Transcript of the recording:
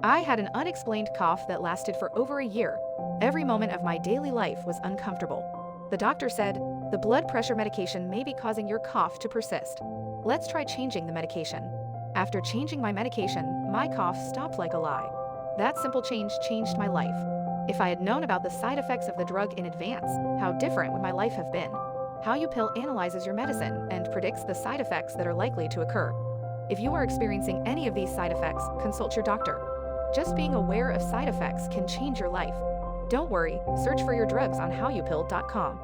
I had an unexplained cough that lasted for over a year. Every moment of my daily life was uncomfortable. The doctor said, the blood pressure medication may be causing your cough to persist. Let's try changing the medication. After changing my medication, my cough stopped like a lie. That simple change changed my life. If I had known about the side effects of the drug in advance, how different would my life have been? How You Pill analyzes your medicine and predicts the side effects that are likely to occur. If you are experiencing any of these side effects, consult your doctor. Just being aware of side effects can change your life. Don't worry, search for your drugs on HowYouPill.com.